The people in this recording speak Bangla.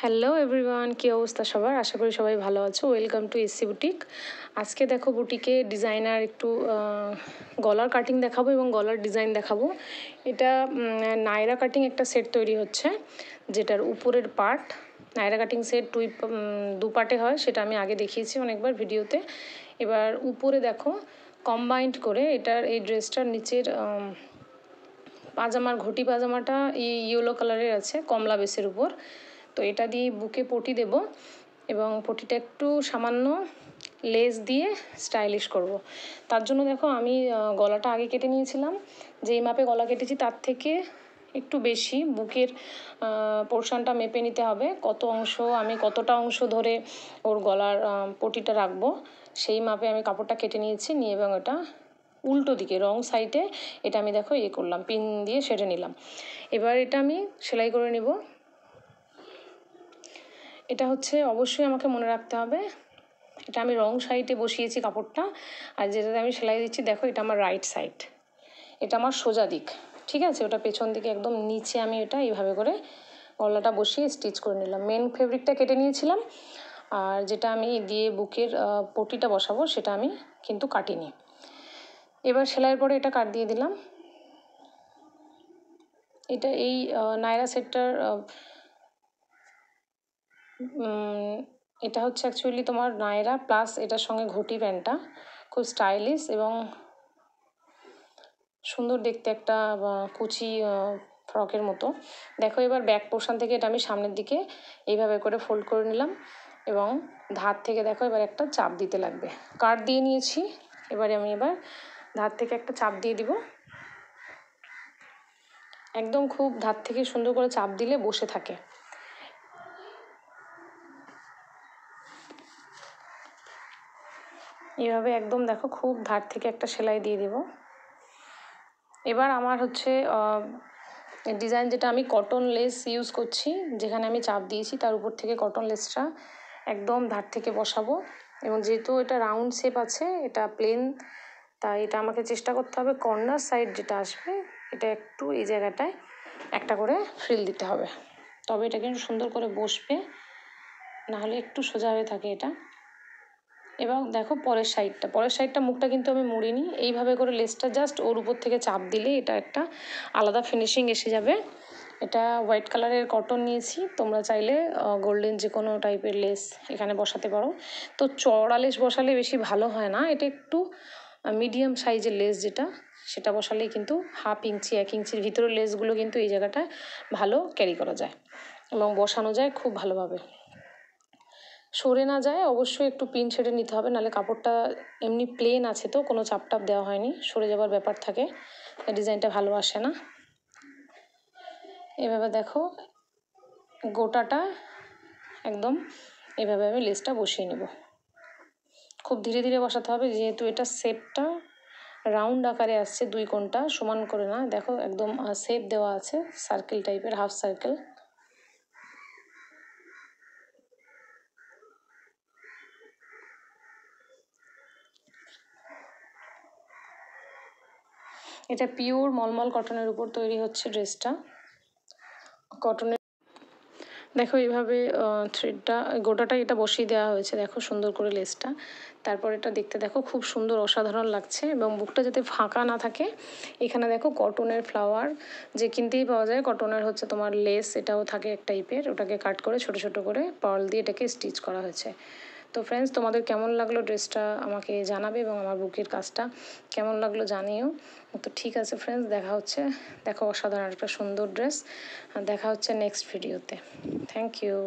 হ্যালো এভরিওয়ান, কী অবস্থা সবার? আশা করি সবাই ভালো আছো। Welcome to SC boutique. আজকে দেখো বুটিকে ডিজাইনার একটু গলার কাটিং দেখাবো এবং গলার ডিজাইন দেখাবো। এটা নায়রা কাটিং একটা সেট তৈরি হচ্ছে, যেটার উপরের পার্ট নায়রা কাটিং সেট দু পার্টে হয়, সেটা আমি আগে দেখিয়েছি অনেকবার ভিডিওতে। এবার উপরে দেখো কম্বাইন্ড করে এটার এই ড্রেসটার নিচের পাজামার ঘটি পাজামাটা এই ইয়েলো কালারের আছে কমলা বেসের উপর। তো এটা দিয়ে বুকে পটি দেব এবং পটিটা একটু সামান্য লেস দিয়ে স্টাইলিশ করব। তার জন্য দেখো আমি গলাটা আগে কেটে নিয়েছিলাম, যেই মাপে গলা কেটেছি তার থেকে একটু বেশি বুকের পোর্শনটা মেপে নিতে হবে, কতটা অংশ ধরে ওর গলার পটিটা রাখবো সেই মাপে আমি কাপড়টা কেটে নিয়েছি নিয়ে, এবং এটা উল্টো দিকে রং সাইডে এটা আমি দেখো করলাম, পিন দিয়ে সেটে নিলাম। এবার এটা আমি সেলাই করে নিব। এটা হচ্ছে অবশ্যই আমাকে মনে রাখতে হবে, এটা আমি রং সাইডে বসিয়েছি কাপড়টা, আর যেটাতে আমি সেলাই দিচ্ছি দেখো এটা আমার রাইট সাইড, এটা আমার সোজা দিক, ঠিক আছে? ওটা পেছন দিকে একদম নিচে আমি এটা এইভাবে করে গলাটা বসিয়ে স্টিচ করে নিলাম। মেন ফেব্রিকটা কেটে নিয়েছিলাম, আর যেটা আমি দিয়ে বুকের পটিটা বসাবো সেটা আমি কিন্তু কাটিনি। এবার সেলাইয়ের পরে এটা কাট দিয়ে দিলাম। এটা এই নায়রা সেটটার এটা হচ্ছে অ্যাকচুয়ালি তোমার নায়রা প্লাস এটার সঙ্গে ঘটি প্যান্টটা খুব স্টাইলিশ এবং সুন্দর দেখতে, একটা কুচি ফ্রকের মতো। দেখো এবার ব্যাক পোর্শন থেকে এটা আমি সামনের দিকে এইভাবে করে ফোল্ড করে নিলাম এবং ধার থেকে দেখো এবার একটা চাপ দিতে লাগবে। কাট দিয়ে নিয়েছি, এবার ধার থেকে একটা চাপ দিয়ে দিব। একদম খুব ধার থেকে সুন্দর করে চাপ দিলে বসে থাকে। এইভাবে একদম দেখো খুব ধার থেকে একটা সেলাই দিয়ে দিব। এবার আমার হচ্ছে ডিজাইন যেটা আমি কটন লেস ইউজ করছি, যেখানে আমি চাপ দিয়েছি তার উপর থেকে কটন লেসটা একদম ধার থেকে বসাবো। এবং যেহেতু এটা রাউন্ড শেপ আছে, এটা প্লেন, তাই এটা আমাকে চেষ্টা করতে হবে কর্নার সাইড যেটা আসবে এটা একটু এই জায়গাটায় একটা করে ফ্রিল দিতে হবে, তবে এটা কিন্তু সুন্দর করে বসবে, নাহলে একটু সোজা হয়ে থাকে এটা। এবং দেখো পরের সাইডটা মুখটা কিন্তু আমি মুড়িনি, এইভাবে করে লেসটা জাস্ট ওর উপর থেকে চাপ দিলে এটা একটা আলাদা ফিনিশিং এসে যাবে। এটা হোয়াইট কালারের কটন নিয়েছি, তোমরা চাইলে গোল্ডেন যে কোনো টাইপের লেস এখানে বসাতে পারো। তো চড়া লেস বসালে বেশি ভালো হয় না, এটা একটু মিডিয়াম সাইজের লেস যেটা সেটা বসালেই কিন্তু 1/2 ইঞ্চি 1 ইঞ্চির ভিতরের লেসগুলো কিন্তু এই জায়গাটায় ভালো ক্যারি করা যায় এবং বসানো যায় খুব ভালোভাবে, সরে না যায়। অবশ্যই একটু পিন ছেড়ে নিতে হবে, নাহলে কাপড়টা এমনি প্লেন আছে তো কোনো চাপ টাপ দেওয়া হয়নি, সরে যাওয়ার ব্যাপার থাকে, ডিজাইনটা ভালো আসে না। এভাবে দেখো গোটাটা একদম এভাবে আমি লেসটা বসিয়ে নেব। খুব ধীরে ধীরে বসাতে হবে, যেহেতু এটা শেপটা রাউন্ড আকারে আসছে, দুই কোণটা সমান করে না, দেখো একদম শেপ দেওয়া আছে সার্কেল টাইপের, হাফ সার্কেল। এটা পিওর মলমল কটনের উপর তৈরি হচ্ছে ড্রেসটা। কটনের দেখো এইভাবে থ্রেডটা গোটাটাই এটা বসিয়ে দেওয়া হয়েছে, দেখো সুন্দর করে লেসটা। তারপর এটা দেখতে দেখো খুব সুন্দর অসাধারণ লাগছে, এবং বুকটা যাতে ফাঁকা না থাকে এখানে দেখো কটনের ফ্লাওয়ার যে কিনতেই পাওয়া যায়, কটনের হচ্ছে তোমার লেস, এটাও থাকে এক টাইপের, ওটাকে কাট করে ছোট ছোট করে পার্ল দিয়ে এটাকে স্টিচ করা হয়েছে। তো ফ্রেন্ডস, তোমাদের কেমন লাগলো ড্রেসটা আমাকে জানাবে, এবং আমার বুকের কাজটা কেমন লাগলো জানিও। তো ঠিক আছে ফ্রেন্ডস, দেখো অসাধারণ একটা সুন্দর ড্রেস, দেখা হচ্ছে নেক্সট ভিডিওতে। Thank you.